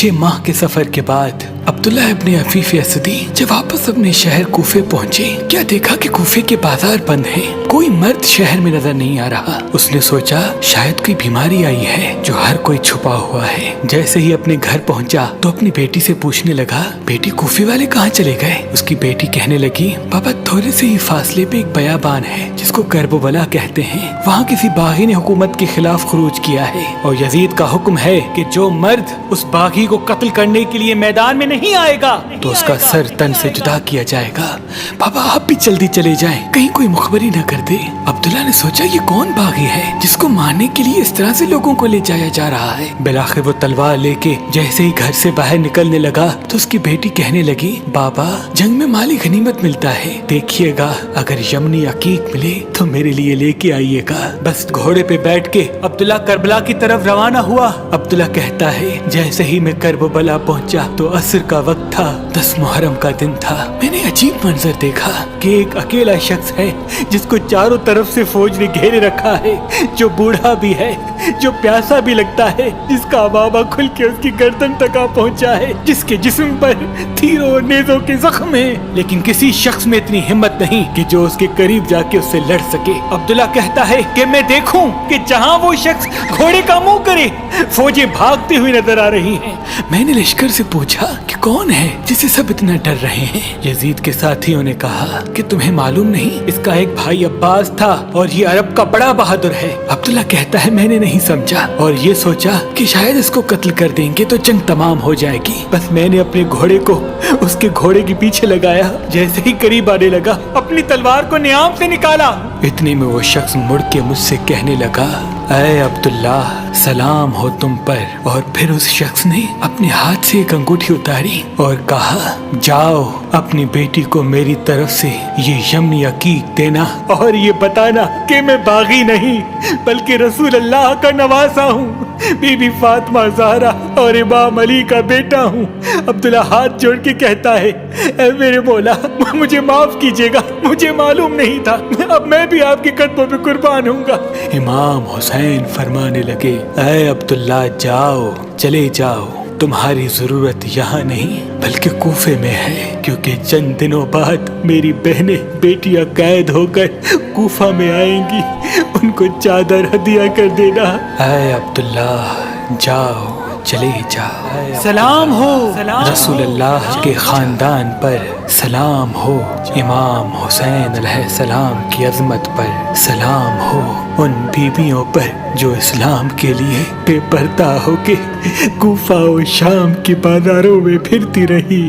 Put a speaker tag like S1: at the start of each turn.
S1: 6 माह के सफर के बाद अब्दुल्ला इब्ने अफीफ असदी जब वापस अपने शहर कूफे पहुंचे, क्या देखा कि कूफे के बाजार बंद हैं। कोई मर्द शहर में नजर नहीं आ रहा। उसने सोचा शायद कोई बीमारी आई है जो हर कोई छुपा हुआ है। जैसे ही अपने घर पहुंचा तो अपनी बेटी से पूछने लगा, बेटी कूफे वाले कहाँ चले गए? उसकी बेटी कहने लगी, पापा थोड़े से ही फासले पे एक बयाबान है जिसको करबला कहते हैं, वहाँ किसी बागी ने हुकूमत के खिलाफ खुरूज किया है और यजीद का हुक्म है कि जो मर्द उस बागी को कत्ल करने के लिए मैदान में नहीं आएगा तो उसका सर तन से जुदा किया जाएगा। पापा आप भी जल्दी चले जाएं, कहीं कोई मुखबरी न कर दे। अब्दुल्ला ने सोचा ये कौन बागी है जिसको मारने के लिए इस तरह से लोगों को ले जाया जा रहा है। बिलाखिर वो तलवार लेके जैसे ही घर से बाहर निकलने लगा तो उसकी बेटी कहने लगी, बाबा जंग में माली गनीमत मिलता है, देखिएगा अगर यमनी अकीक मिले तो मेरे लिए लेके आइएगा। बस घोड़े पे बैठ के अब्दुल्ला करबला की तरफ रवाना हुआ। अब्दुल्ला कहता है, जैसे ही मैं करबला पहुंचा तो असर का वक्त था, 10 मुहर्रम का दिन था। मैंने अजीब मंजर देखा कि एक अकेला शख्स है जिसको चारों तरफ से फौज ने घेरे रखा है, जो बूढ़ा भी है, जो प्यासा भी लगता है, जिसका अबाबा खुल के उसकी गर्दन तक आ पहुंचा है, जिसके जिस्म पर तीरों और नेज़ों के जख्म हैं, लेकिन किसी शख्स में इतनी हिम्मत नहीं कि जो उसके करीब जाके उससे लड़ सके। अब्दुल्ला कहता है कि मैं देखूं कि जहां वो शख्स घोड़े का मुंह करे फौजें भागती हुई नजर आ रही हैं। मैंने लश्कर से पूछा कि कौन है जिसे सब इतना डर रहे हैं। यजीद के साथियों ने कहा कि तुम्हें मालूम नहीं, इसका एक भाई अब्बास था और ये अरब का बड़ा बहादुर है। अब्दुल्ला कहता है मैंने नहीं समझा और ये सोचा कि शायद इसको कत्ल कर देंगे तो जंग तमाम हो जाएगी। बस मैंने अपने घोड़े को उसके घोड़े के पीछे लगाया, जैसे ही करीब आने लगा अपनी तलवार को नियाम से निकाला। इतने में वो शख्स मुड़ के मुझसे कहने लगा, ऐ अब्दुल्ला सलाम हो तुम पर। और फिर उस शख्स ने अपने हाथ से एक अंगूठी उतारी और कहा, जाओ अपनी बेटी को मेरी तरफ से ये यमनी अकीक देना और ये बताना कि मैं बागी नहीं बल्कि रसूल अल्लाह का नवासा हूँ, बीबी फातिमा ज़हरा और इमाम अली का बेटा हूँ। अब्दुल्ला हाथ जोड़ के कहता है, ऐ मेरे मौला मुझे माफ कीजिएगा, मुझे मालूम नहीं था, अब मैं भी आपके कदमों पे कुर्बान हूँगा। इमाम हुसैन फरमाने लगे, ऐ अब्दुल्ला जाओ, चले जाओ, तुम्हारी जरूरत यहाँ नहीं बल्कि कूफे में है, क्योंकि चंद दिनों बाद मेरी बहनें बेटियां कैद होकर कूफा में आएंगी, उनको चादर हदिया कर देना। ऐ अब्दुल्ला जाओ, चले जाओ। सलाम हो रसूल अल्लाह के खानदान पर, सलाम हो इमाम हुसैन अलैहिस्सलाम की अजमत पर, सलाम हो उन बीबियों पर जो इस्लाम के लिए बेपर्दा होके कूफा और शाम के बाजारों में फिरती रही।